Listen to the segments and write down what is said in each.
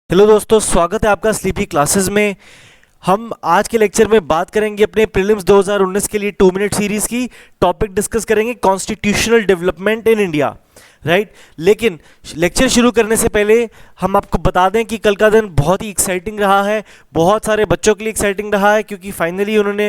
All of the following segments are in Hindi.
हेलो दोस्तों, स्वागत है आपका स्लीपी क्लासेस में। हम आज के लेक्चर में बात करेंगे अपने प्रीलिम्स 2019 के लिए 2 मिनट सीरीज की। टॉपिक डिस्कस करेंगे constitutional development in India, right. लेकिन लेक्चर शुरू करने से पहले हम आपको बता दें कि कल का दिन बहुत ही एक्साइटिंग रहा है, बहुत सारे बच्चों के लिए एक्साइटिंग रहा है, क्योंकि फाइनली उन्होंने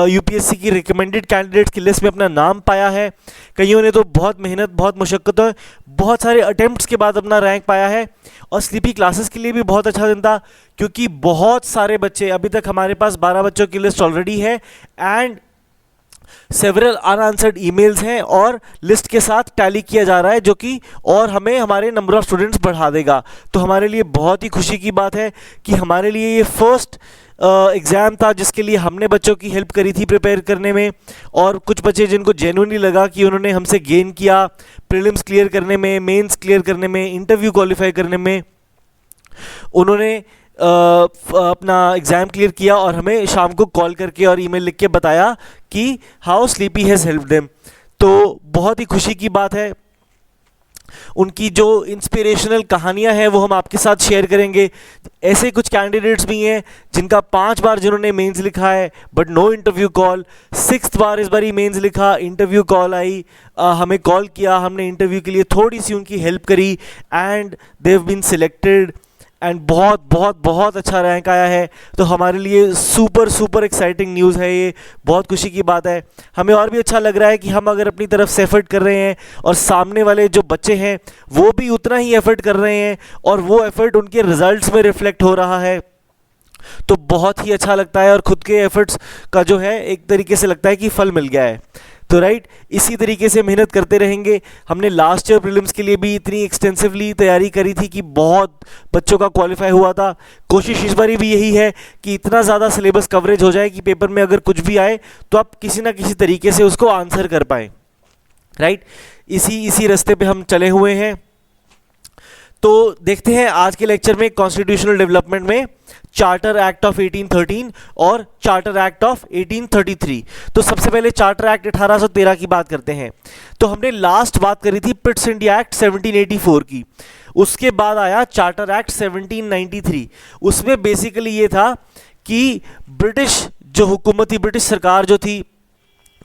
यूपीएससी की रिकमेंडेड कैंडिडेट्स की लिस्ट में अपना नाम पाया है। कईयों ने तो बहुत मेहनत, बहुत मुशक्क़तों, बहुत सारे अटेम्प्ट्स के बाद अपना रैंक पाया है। और स्लीपी क्लासेस के लिए भी बहुत अच्छा दिन था, क्योंकि बहुत सारे बच्चे, अभी तक हमारे पास 12 बच्चों की लिस्ट ऑलरेडी है एंड सेवरल अनआंसर्ड ईमेल्स हैं और लिस्ट के साथ टैली किया जा रहा है, जो कि और हमें हमारे नंबर ऑफ स्टूडेंट्स बढ़ा देगा। तो हमारे लिए बहुत ही खुशी की बात है कि हमारे लिए ये फर्स्ट एग्ज़ाम था जिसके लिए हमने बच्चों की हेल्प करी थी प्रिपेयर करने में। और कुछ बच्चे जिनको जेन्युइनली लगा कि उन्होंने हमसे गेन किया प्रीलिम्स क्लियर करने में, मेंस क्लियर करने में, इंटरव्यू क्वालिफाई करने में, उन्होंने अपना एग्ज़ाम क्लियर किया और हमें शाम को कॉल करके और ईमेल लिख के बताया कि how sleepy has helped them. तो बहुत ही खुशी की बात है। उनकी जो इंस्पिरेशनल कहानियां हैं वो हम आपके साथ शेयर करेंगे। ऐसे कुछ कैंडिडेट्स भी हैं जिनका 5 बार जिन्होंने मेंस लिखा है but no interview call, 6th बार इस बार ही मेंस लिखा, इंटरव्यू कॉल आई, हमें कॉल किया, हमने इंटरव्यू के लिए थोड़ी सी उनकी हेल्प करी and they have been selected and बहुत बहुत बहुत अच्छा रैंक आया है। तो हमारे लिए सुपर सुपर एक्साइटिंग न्यूज़ है, ये बहुत खुशी की बात है। हमें और भी अच्छा लग रहा है कि हम अगर अपनी तरफ से एफर्ट कर रहे हैं और सामने वाले जो बच्चे हैं वो भी उतना ही एफर्ट कर रहे हैं और वो एफर्ट उनके रिजल्ट्स में रिफ्लेक्ट हो रहा है, तो बहुत ही अच्छा लगता है और खुद के एफर्ट्स का जो है एक तरीके से लगता है कि फल मिल गया है। तो राइट, इसी तरीके से मेहनत करते रहेंगे। हमने लास्ट ईयर प्रीलिम्स के लिए भी इतनी एक्सटेंसिवली तैयारी करी थी कि बहुत बच्चों का क्वालिफाई हुआ था। कोशिश इस बारी भी यही है कि इतना ज़्यादा सिलेबस कवरेज हो जाए कि पेपर में अगर कुछ भी आए तो आप किसी ना किसी तरीके से उसको आंसर कर पाएँ, राइट। इसी रास्ते पे हम चले हुए हैं। तो देखते हैं आज के लेक्चर में कॉन्स्टिट्यूशनल डेवलपमेंट में चार्टर एक्ट ऑफ 1813 और चार्टर एक्ट ऑफ 1833। तो सबसे पहले चार्टर एक्ट 1813 की बात करते हैं। तो हमने लास्ट बात करी थी पिट्स इंडिया एक्ट 1784 की। उसके बाद आया चार्टर एक्ट 1793। उसमें बेसिकली ये था कि ब्रिटिश जो हुकूमत थी, ब्रिटिश सरकार जो थी,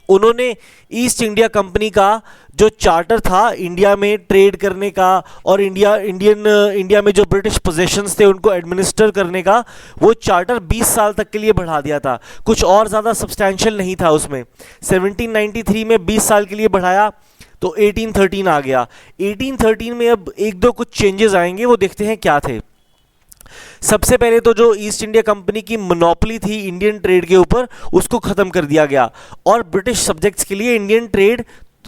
उन्होंने ईस्ट इंडिया कंपनी का जो चार्टर था इंडिया में ट्रेड करने का और इंडिया में जो ब्रिटिश पोजेशंस थे उनको एडमिनिस्टर करने का, वो चार्टर 20 साल तक के लिए बढ़ा दिया था। कुछ और ज़्यादा सब्सटैंशियल नहीं था उसमें। 1793 में 20 साल के लिए बढ़ाया तो 1813 आ गया। 1813 में अब एक दो कुछ चेंजेस आएंगे, वो देखते हैं क्या थे। सबसे पहले तो जो ईस्ट इंडिया कंपनी की मोनोपोली थी इंडियन ट्रेड के ऊपर, उसको खत्म कर दिया गया और ब्रिटिश सब्जेक्ट्स के लिए इंडियन ट्रेड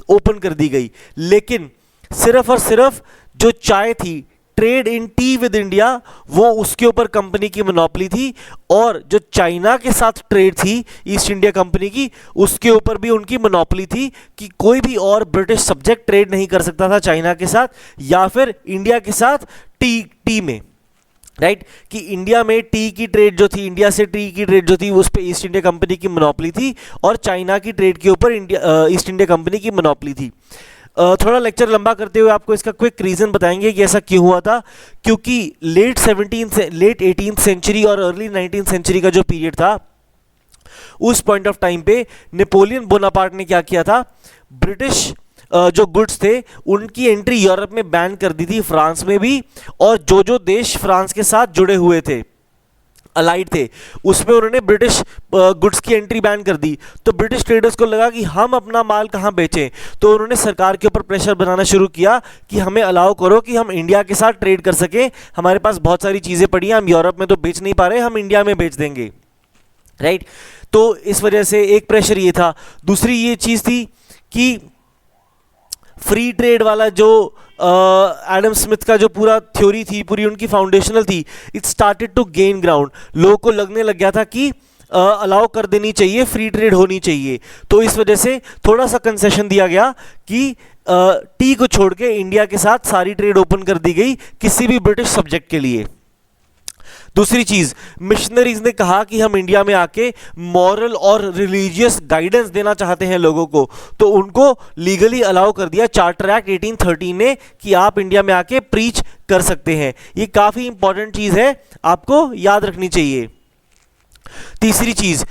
ओपन कर दी गई। लेकिन सिर्फ और सिर्फ जो चाय थी, trade in T with India, वो उसके ऊपर कंपनी की मोनोपोली थी। और जो चाइना के साथ ट्रेड थी ईस्ट इंडिया कंपनी की, उसके ऊपर भी उनकी मोनोपोली थी कि कोई भी और ब्रिटिश सब्जेक्ट ट्रेड नहीं कर सकता था चाइना के साथ या फिर इंडिया के साथ टी में, राइट। कि इंडिया में टी की ट्रेड जो थी, इंडिया से टी की ट्रेड जो थी, उस पे ईस्ट इंडिया कंपनी की मोनोपोली थी और चाइना की ट्रेड के ऊपर ईस्ट इंडिया कंपनी की मोनोपोली थी। थोड़ा लेक्चर लंबा करते हुए आपको इसका क्विक रीज़न बताएंगे कि ऐसा क्यों हुआ था। क्योंकि लेट 18th सेंचुरी और अर्ली 19th सेंचुरी का जो पीरियड था, उस पॉइंट ऑफ टाइम पे नेपोलियन बोनापार्ट ने क्या किया था, ब्रिटिश जो गुड्स थे उनकी एंट्री यूरोप में बैन कर दी थी, फ्रांस में भी। और जो देश फ्रांस के साथ जुड़े हुए थे, अलाइड थे, उसमें उन्होंने ब्रिटिश गुड्स की एंट्री बैन कर दी। तो ब्रिटिश ट्रेडर्स को लगा कि हम अपना माल कहाँ बेचें, तो उन्होंने सरकार के ऊपर प्रेशर बनाना शुरू किया कि हमें अलाउ करो कि हम इंडिया के साथ ट्रेड कर सकें, हमारे पास बहुत सारी चीज़ें पड़ी हैं, हम यूरोप में तो बेच नहीं पा रहे, हम इंडिया में बेच देंगे, राइट। तो इस वजह से एक प्रेशर ये था। दूसरी ये चीज़ थी कि फ्री ट्रेड वाला जो एडम स्मिथ का जो पूरा थ्योरी थी, पूरी उनकी फाउंडेशनल थी, it started to gain ground. लोगों को लगने लग गया था कि अलाउ कर देनी चाहिए, फ्री ट्रेड होनी चाहिए। तो इस वजह से थोड़ा सा कंसेशन दिया गया कि टी को छोड़ के इंडिया के साथ सारी ट्रेड ओपन कर दी गई किसी भी ब्रिटिश सब्जेक्ट के लिए। दूसरी चीज, मिशनरीज ने कहा कि हम इंडिया में आके मॉरल और रिलीजियस गाइडेंस देना चाहते हैं लोगों को, तो उनको लीगली अलाउ कर दिया चार्टर एक्ट 1813 ने कि आप इंडिया में आके प्रीच कर सकते हैं। ये काफी इंपॉर्टेंट चीज है, आपको याद रखनी चाहिए। तीसरी चीज,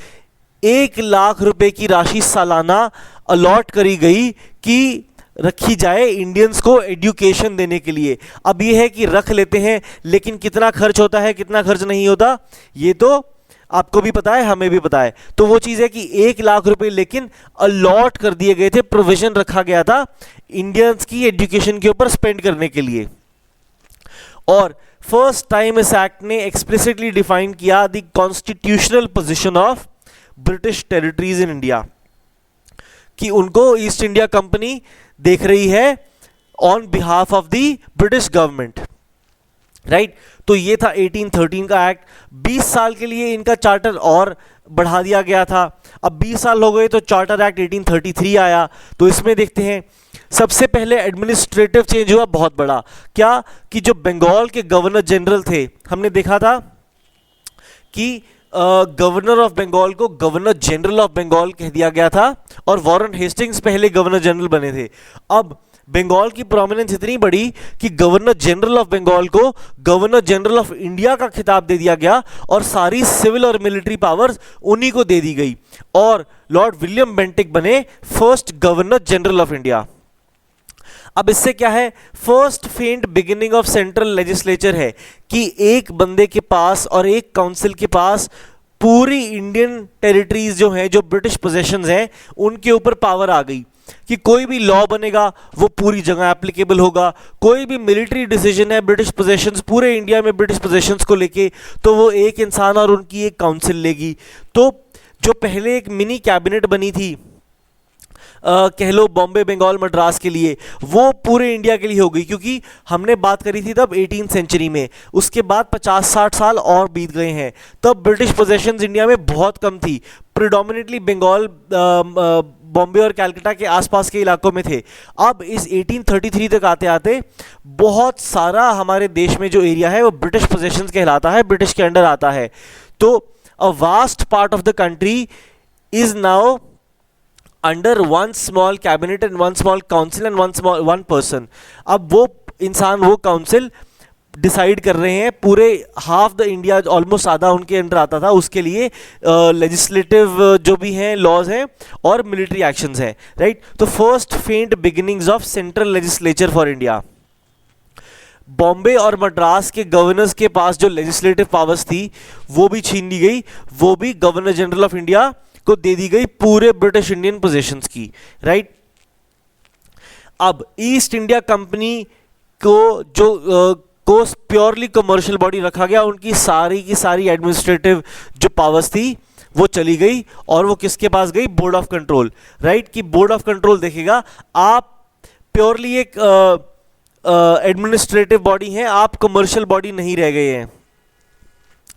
1 लाख रुपए की राशि सालाना अलॉट करी गई कि रखी जाए इंडियंस को एजुकेशन देने के लिए। अब ये है कि रख लेते हैं, लेकिन कितना खर्च होता है कितना खर्च नहीं होता ये तो आपको भी पता है, हमें भी पता है। तो वो चीज़ है कि 1 लाख रुपए लेकिन अलॉट कर दिए गए थे, प्रोविजन रखा गया था इंडियंस की एजुकेशन के ऊपर स्पेंड करने के लिए। और फर्स्ट टाइम इस एक्ट ने एक्सप्लिसिटली डिफाइन किया the constitutional position of British territories in India, कि उनको ईस्ट इंडिया कंपनी देख रही है on behalf of the British government, right. तो ये था 1813 का एक्ट। 20 साल के लिए इनका चार्टर और बढ़ा दिया गया था। अब 20 साल हो गए तो चार्टर एक्ट 1833 आया। तो इसमें देखते हैं सबसे पहले एडमिनिस्ट्रेटिव चेंज हुआ बहुत बड़ा, क्या कि जो बंगाल के गवर्नर जनरल थे, हमने देखा था कि गवर्नर ऑफ बंगाल को गवर्नर जनरल ऑफ बंगाल कह दिया गया था और वॉरेन हेस्टिंग्स पहले गवर्नर जनरल बने थे। अब बंगाल की प्रोमिनेंस इतनी बड़ी कि गवर्नर जनरल ऑफ बंगाल को गवर्नर जनरल ऑफ इंडिया का खिताब दे दिया गया और सारी सिविल और मिलिट्री पावर्स उन्हीं को दे दी गई और लॉर्ड विलियम बेंटिक बने first governor general of India. अब इससे क्या है, फर्स्ट फेंट बिगिनिंग ऑफ सेंट्रल लेजिस्लेचर है कि एक बंदे के पास और एक काउंसिल के पास पूरी इंडियन टेरिटरीज जो हैं, जो ब्रिटिश पोजेशंस हैं, उनके ऊपर पावर आ गई कि कोई भी लॉ बनेगा वो पूरी जगह एप्लीकेबल होगा। कोई भी मिलिट्री डिसीजन है ब्रिटिश पोजेशंस, पूरे इंडिया में ब्रिटिश पोजेशंस को लेके, तो वो एक इंसान और उनकी एक काउंसिल लेगी। तो जो पहले एक मिनी कैबिनेट बनी थी कह लो बॉम्बे बंगाल मद्रास के लिए, वो पूरे इंडिया के लिए हो गई, क्योंकि हमने बात करी थी तब 18th सेंचुरी में। उसके बाद 50-60 साल और बीत गए हैं, तब ब्रिटिश पोजेशंस इंडिया में बहुत कम थी, प्रिडोमिनेटली बंगाल बॉम्बे और कैलकाटा के आसपास के इलाकों में थे। अब इस 1833 तक आते आते बहुत सारा हमारे देश में जो एरिया है वो ब्रिटिश पोजेशंस कहलाता है, ब्रिटिश के अंडर आता है। तो a vast part of the country is now under one small cabinet and one small council and one person. अब वो इंसान, वो काउंसिल डिसाइड कर रहे हैं, पूरे हाफ द इंडिया, ऑलमोस्ट आधा उनके अंडर आता था, उसके लिए लेजिस्लेटिव जो भी हैं लॉज हैं और मिलिट्री एक्शंस हैं, राइट। तो फर्स्ट फेंट beginnings of central legislature for India. Bombay और मद्रास के गवर्नर्स के पास जो लेजिस्लेटिव पावर्स थी वो भी छीन ली गई, वो भी गवर्नर जनरल ऑफ इंडिया को दे दी गई पूरे ब्रिटिश इंडियन पोजीशंस की, राइट। अब ईस्ट इंडिया कंपनी को जो को प्योरली कमर्शियल बॉडी रखा गया, उनकी सारी की सारी एडमिनिस्ट्रेटिव जो पावर्स थी वो चली गई और वो किसके पास गई, बोर्ड ऑफ कंट्रोल, राइट। कि बोर्ड ऑफ कंट्रोल देखेगा, आप प्योरली एक एडमिनिस्ट्रेटिव बॉडी हैं, आप कमर्शियल बॉडी नहीं रह गए हैं,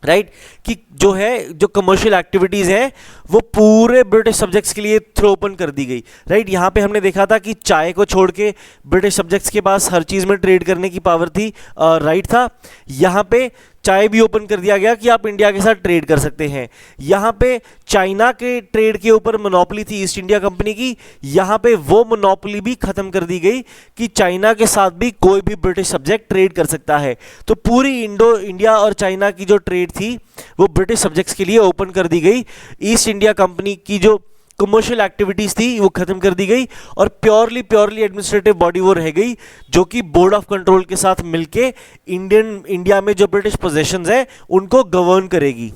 राइट। कि जो है, जो कमर्शियल एक्टिविटीज हैं वो पूरे ब्रिटिश सब्जेक्ट्स के लिए थ्रो ओपन कर दी गई, राइट। यहाँ पे हमने देखा था कि चाय को छोड़ के ब्रिटिश सब्जेक्ट्स के पास हर चीज में ट्रेड करने की पावर थी, राइट था। यहाँ पे चाय भी ओपन कर दिया गया कि आप इंडिया के साथ ट्रेड कर सकते हैं। यहाँ पे चाइना के ट्रेड के ऊपर मोनोपोली थी ईस्ट इंडिया कंपनी की, यहाँ पे वो मोनोपोली भी खत्म कर दी गई कि चाइना के साथ भी कोई भी ब्रिटिश सब्जेक्ट ट्रेड कर सकता है। तो पूरी इंडिया और चाइना की जो ट्रेड थी वो ब्रिटिश सब्जेक्ट्स के लिए ओपन कर दी गई। ईस्ट इंडिया कंपनी की जो कमर्शियल एक्टिविटीज थी वो खत्म कर दी गई और प्योरली एडमिनिस्ट्रेटिव बॉडी वो रह गई, जो कि बोर्ड ऑफ कंट्रोल के साथ मिलके इंडिया में जो ब्रिटिश पोजेशंस हैं उनको गवर्न करेगी।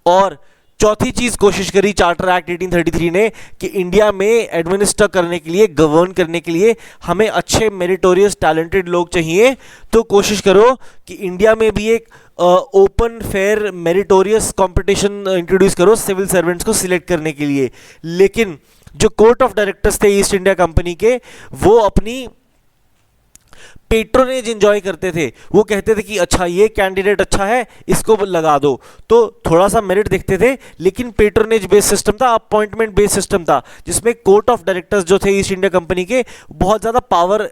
और चौथी चीज कोशिश करी चार्टर एक्ट 1833 ने कि इंडिया में एडमिनिस्टर करने के लिए, गवर्न करने के लिए हमें अच्छे मेरिटोरियस टैलेंटेड लोग चाहिए। तो कोशिश करो कि इंडिया में भी एक open fair meritorious competition introduce करो सिविल सर्वेंट्स को सिलेक्ट करने के लिए। लेकिन जो कोर्ट ऑफ डायरेक्टर्स थे ईस्ट इंडिया कंपनी के, वो अपनी पेट्रोनेज एंजॉय करते थे। वो कहते थे कि अच्छा ये कैंडिडेट अच्छा है, इसको लगा दो, तो थोड़ा सा मेरिट देखते थे, लेकिन पेट्रोनेज बेस्ड सिस्टम था, अपॉइंटमेंट बेस्ड सिस्टम था, जिसमें कोर्ट ऑफ डायरेक्टर्स जो थे ईस्ट इंडिया कंपनी के बहुत ज़्यादा पावर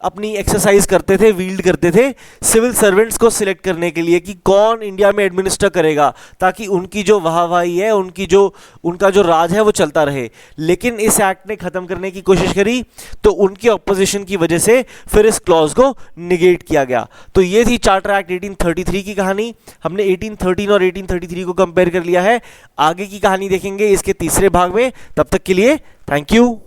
अपनी एक्सरसाइज करते थे, वील्ड करते थे सिविल सर्वेंट्स को सिलेक्ट करने के लिए कि कौन इंडिया में एडमिनिस्टर करेगा, ताकि उनकी जो वाहवाही है, उनका जो राज है वो चलता रहे। लेकिन इस एक्ट ने खत्म करने की कोशिश करी, तो उनकी ऑपोजिशन की वजह से फिर इस क्लॉज को निगेट किया गया। तो ये थी चार्टर एक्ट 1833 की कहानी। हमने 1813 और 1833 को कंपेयर कर लिया है। आगे की कहानी देखेंगे इसके तीसरे भाग में। तब तक के लिए थैंक यू।